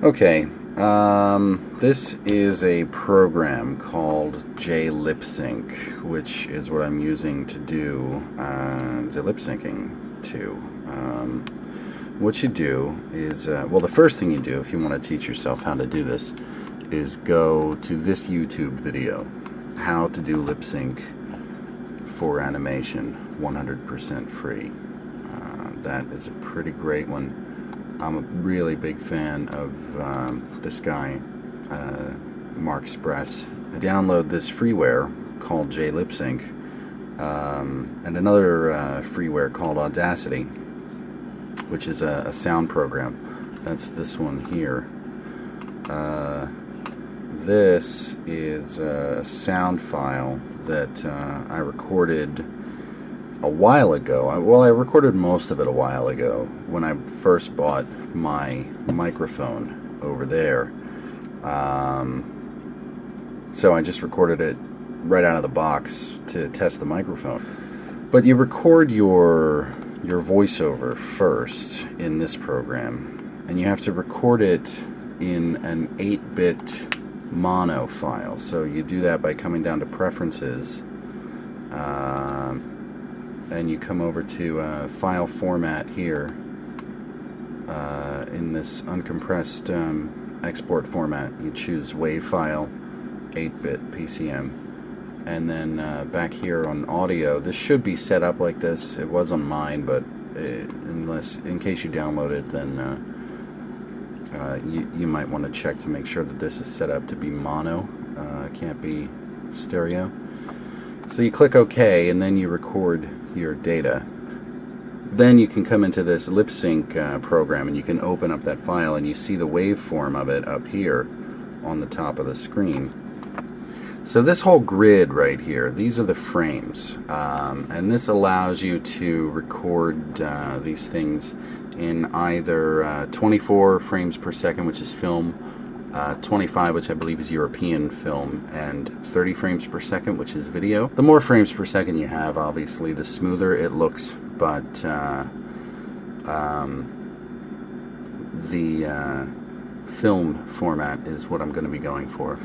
Okay, this is a program called JLipSync, which is what I'm using to do the lip syncing to. What you do is, well, the first thing you do if you want to teach yourself how to do this is go to this YouTube video, How to Do Lip Sync for Animation, 100% free. That is a pretty great one. I'm a really big fan of this guy, Marc Spess. I download this freeware called JLipSync and another freeware called Audacity, which is a sound program. That's this one here. This is a sound file that I recorded a while ago. Well, I recorded most of it a while ago when I first bought my microphone over there. So I just recorded it right out of the box to test the microphone. But you record your voiceover first in this program, and you have to record it in an 8-bit mono file. So you do that by coming down to Preferences, and you come over to file format here in this uncompressed export format. You choose WAV file, 8-bit PCM, and then back here on audio, this should be set up like this. It was on mine, but in case you download it, then you might want to check to make sure that this is set up to be mono. It can't be stereo. So you click OK, and then you record your data. Then you can come into this lip sync program, and you can open up that file, and you see the waveform of it up here on the top of the screen. So this whole grid right here, these are the frames, and this allows you to record these things in either 24 frames per second, which is film, 25, which I believe is European film, and 30 frames per second, which is video. The more frames per second you have, obviously, the smoother it looks, but the film format is what I'm going to be going for.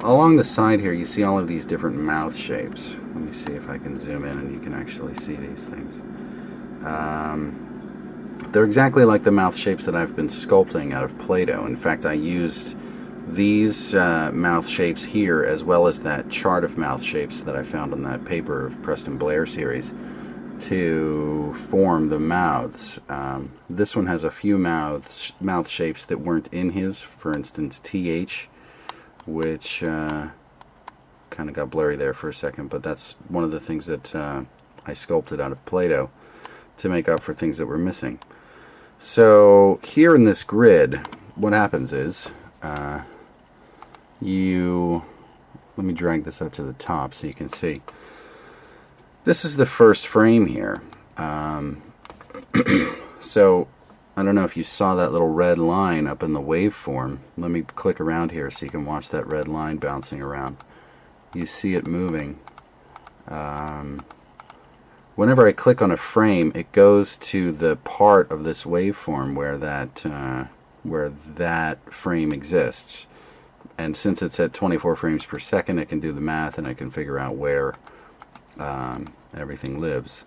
Along the side here, you see all of these different mouth shapes. Let me see if I can zoom in and you can actually see these things. They're exactly like the mouth shapes that I've been sculpting out of play-doh. In fact, I used these mouth shapes here, as well as that chart of mouth shapes that I found on that paper of Preston Blair series, to form the mouths. This one has a few mouth shapes that weren't in his. For instance, TH, which kind of got blurry there for a second, but that's one of the things that I sculpted out of play-doh to make up for things that were missing. So here in this grid, what happens is let me drag this up to the top so you can see. This is the first frame here. So I don't know if you saw that little red line up in the waveform. Let me click around here so you can watch that red line bouncing around. You see it moving. Whenever I click on a frame, it goes to the part of this waveform where that frame exists. And since it's at 24 frames per second, it can do the math and it can figure out where everything lives.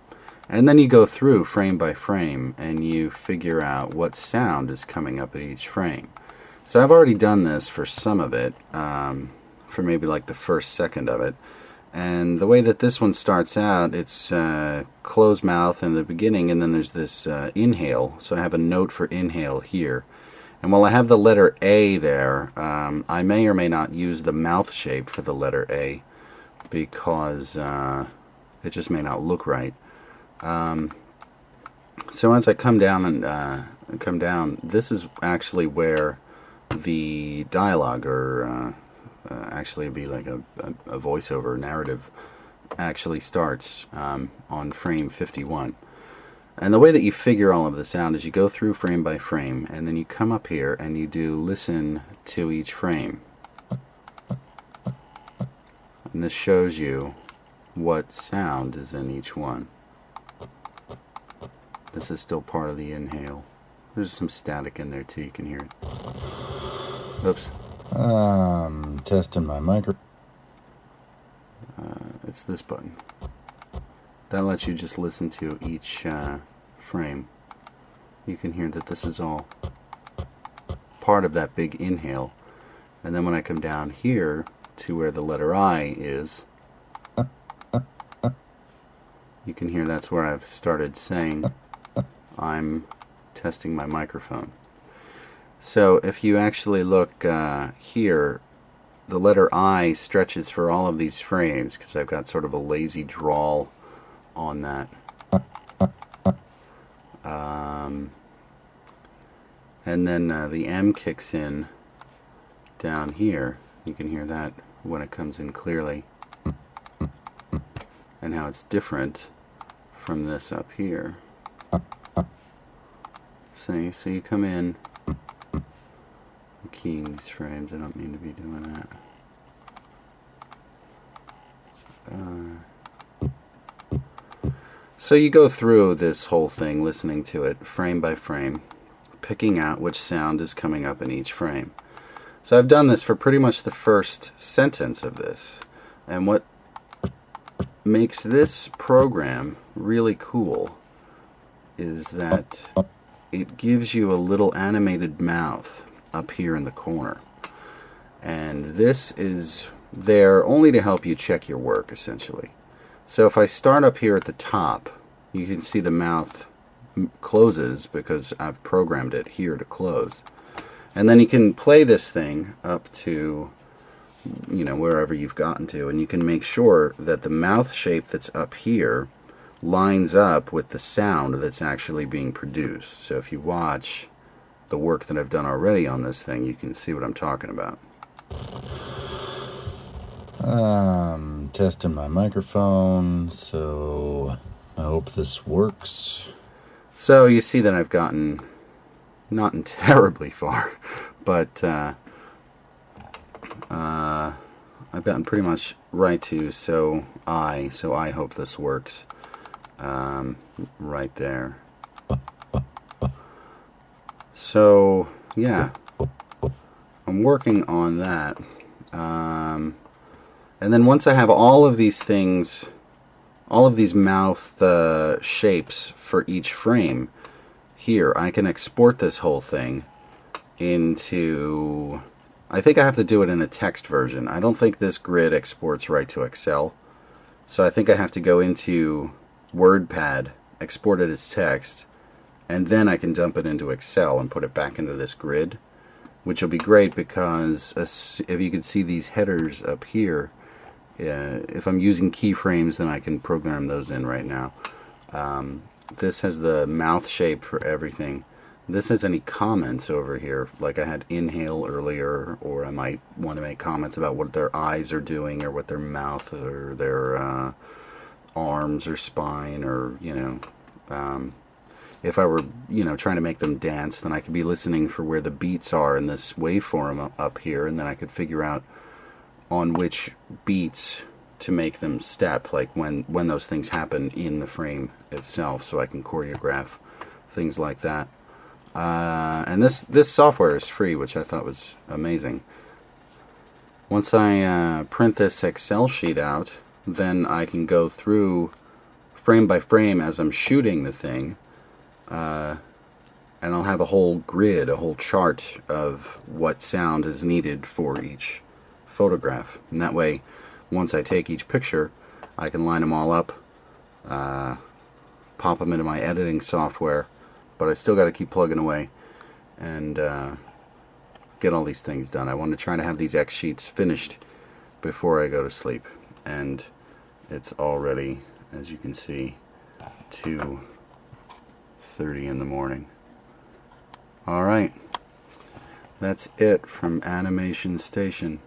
And then you go through frame by frame and you figure out what sound is coming up at each frame. So I've already done this for some of it, for maybe like the first second of it. And the way that this one starts out, it's closed mouth in the beginning, and then there's this inhale. So I have a note for inhale here. And while I have the letter A there, I may or may not use the mouth shape for the letter A because it just may not look right. So as I come down and this is actually where the dialogue, or actually it'd be like a voiceover narrative, actually starts on frame 51. And the way that you figure all of this out is you go through frame by frame, and then you come up here and you do listen to each frame. And this shows you what sound is in each one. This is still part of the inhale. There's some static in there too, you can hear it. Oops. Testing my micro. It's this button. That lets you just listen to each frame. You can hear that this is all part of that big inhale. And then when I come down here to where the letter I is, you can hear that's where I've started saying I'm testing my microphone. So if you actually look here, the letter I stretches for all of these frames because I've got sort of a lazy drawl on that. And then the M kicks in down here. You can hear that when it comes in clearly. And how it's different from this up here. See, so you come in, I'm keying these frames, I don't mean to be doing that. So you go through this whole thing, listening to it frame by frame, picking out which sound is coming up in each frame. So I've done this for pretty much the first sentence of this. And what makes this program really cool is that it gives you a little animated mouth up here in the corner. And this is there only to help you check your work, essentially. So if I start up here at the top, you can see the mouth closes because I've programmed it here to close. And then you can play this thing up to, you know, wherever you've gotten to, and you can make sure that the mouth shape that's up here lines up with the sound that's actually being produced. So if you watch the work that I've done already on this thing, you can see what I'm talking about. Testing my microphone, so I hope this works. So you see that I've gotten not terribly far, but I've gotten pretty much right to so I hope this works right there. So yeah, I'm working on that. And then once I have all of these things, all of these mouth shapes for each frame here, I can export this whole thing into, I think I have to do it in a text version. I don't think this grid exports right to Excel. So I think I have to go into WordPad, export it as text, and then I can dump it into Excel and put it back into this grid, which will be great because if you can see these headers up here, if I'm using keyframes, then I can program those in right now. This has the mouth shape for everything. This has any comments over here, like I had inhale earlier, or I might want to make comments about what their eyes are doing, or what their mouth, or their arms or spine, or, you know, if I were, you know, trying to make them dance, then I could be listening for where the beats are in this waveform up here, and then I could figure out on which beats to make them step, like when those things happen in the frame itself, so I can choreograph things like that. And this software is free, which I thought was amazing. Once I print this Excel sheet out, then I can go through frame by frame as I'm shooting the thing, and I'll have a whole grid, a whole chart of what sound is needed for each photograph. And that way, once I take each picture, I can line them all up, pop them into my editing software, but I still got to keep plugging away and get all these things done. I want to try to have these X sheets finished before I go to sleep, and it's already, as you can see, 2:30 in the morning. Alright, that's it from Animation Station.